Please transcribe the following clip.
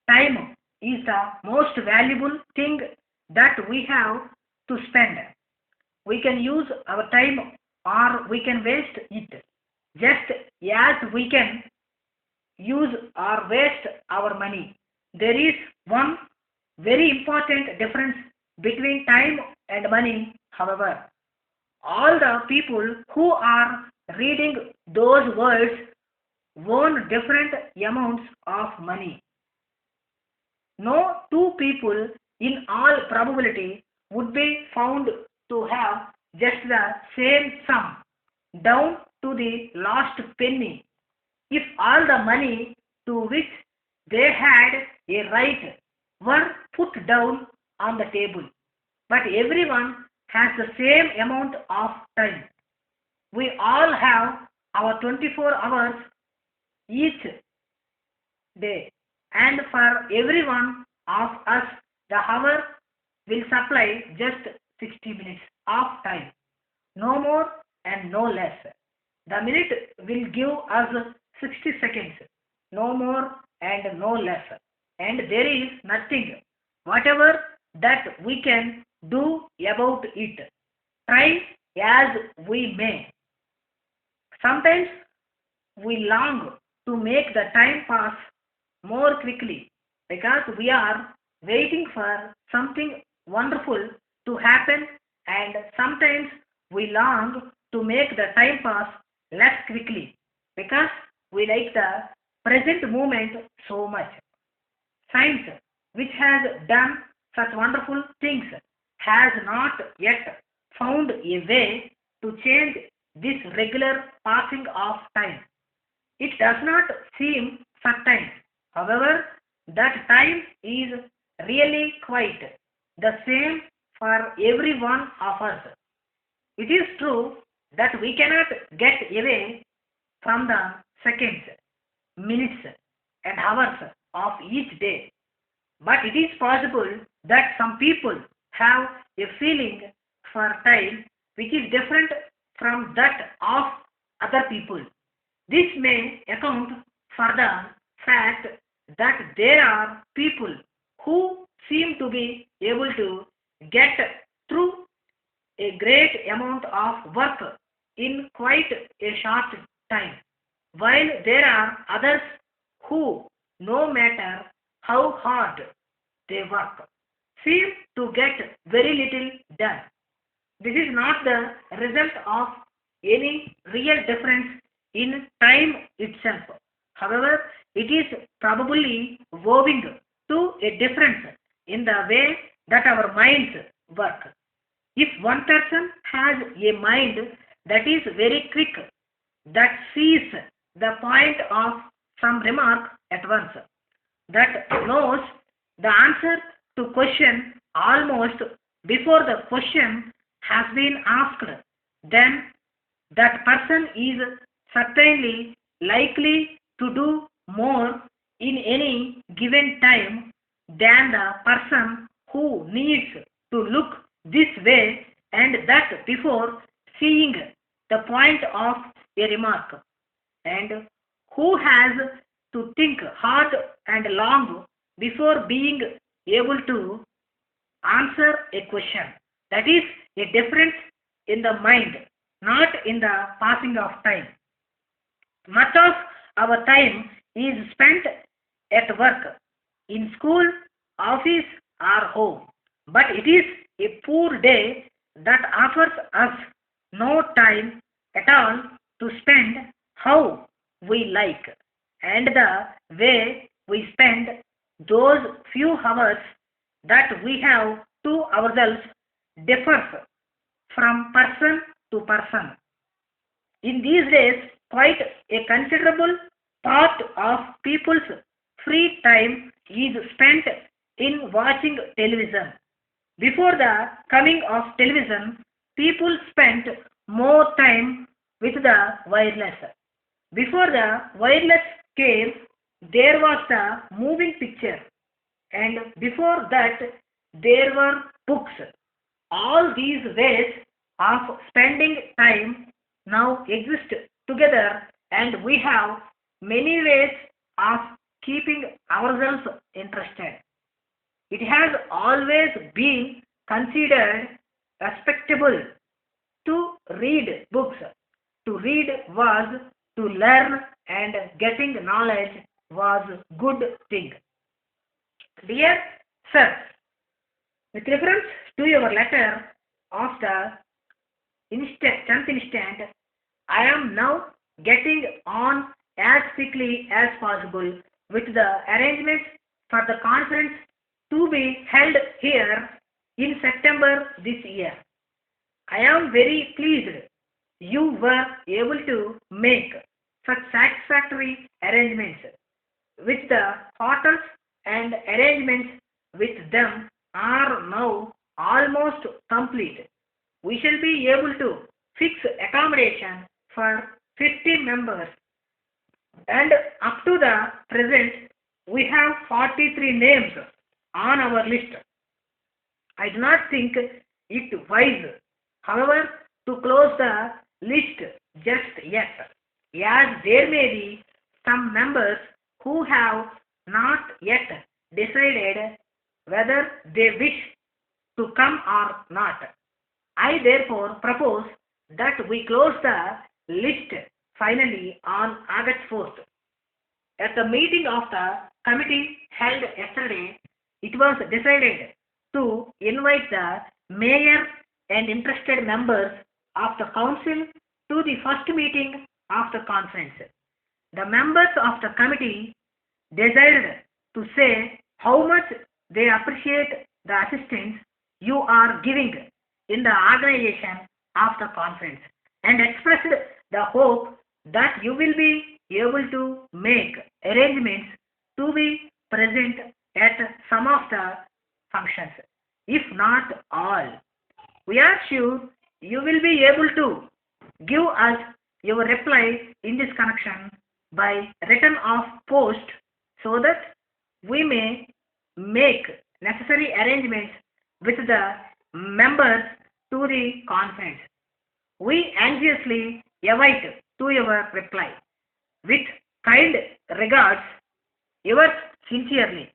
Time is the most valuable thing that we have to spend. We can use our time or we can waste it. Just as we can use or waste our money. There is one very important difference between time and money, however. All the people who are reading those words own different amounts of money. No two people in all probability would be found to have just the same sum down to the last penny if all the money to which they had a right were put down on the table. But everyone has the same amount of time. We all have our 24 hours each day, and for every one of us, the hour will supply just 60 minutes of time, no more and no less. The minute will give us 60 seconds, no more and no less. And there is nothing, whatever that we can do about it. Try as we may. Sometimes we long to make the time pass more quickly because we are waiting for something wonderful to happen, and sometimes we long to make the time pass less quickly because we like the present moment so much. Science, which has done such wonderful things, has not yet found a way to change this regular passing of time. It does not seem certain, however, that time is really quite the same for every one of us. It is true that we cannot get away from the seconds, minutes, and hours of each day, but it is possible that some people have a feeling for time which is different from that of other people. This may account for the fact that there are people who seem to be able to get through a great amount of work in quite a short time, while there are others who, no matter how hard they work, seem to get very little done. This is not the result of any real difference in time itself. However, it is probably owing to a difference in the way that our minds work. If one person has a mind that is very quick, that sees the point of some remark at once, that knows the answer to question almost before the question has been asked, then that person is certainly likely to do more in any given time than the person who needs to look this way and that before seeing the point of a remark, and who has to think hard and long before being able to answer a question. That is a difference in the mind, not in the passing of time. Much of our time is spent at work, in school, office, or home. But it is a poor day that offers us no time at all to spend how we like. And the way we spend those few hours that we have to ourselves differs from person to person. In these days, quite a considerable part of people's free time is spent in watching television. Before the coming of television, people spent more time with the wireless. Before the wireless came, there was the moving picture, and before that, there were books. All these ways of spending time now exist together, and we have many ways of keeping ourselves interested. It has always been considered respectable to read books. To read was to learn and getting knowledge was good thing. Dear sir, with reference to your letter of the 10th instant, I am now getting on as quickly as possible with the arrangements for the conference to be held here in September this year. I am very pleased you were able to make such satisfactory arrangements with the hotels, and arrangements with them are now almost complete. We shall be able to fix accommodation for 50 members, and up to the present we have 43 names on our list. I do not think it wise, however, to close the list just yet, as there may be some members who have not yet decided whether they wish to come or not. I therefore propose that we close the list finally on August 4th. At the meeting of the committee held yesterday, it was decided to invite the mayor and interested members of the council to the first meeting of the conference. The members of the committee desired to say how much they appreciate the assistance you are giving in the organization of the conference, and expressed the hope that you will be able to make arrangements to be present at some of the functions, if not all. We are sure you will be able to give us your reply in this connection by return of post, so that we may make necessary arrangements with the members to the conference. We anxiously await to your reply. With kind regards, yours sincerely,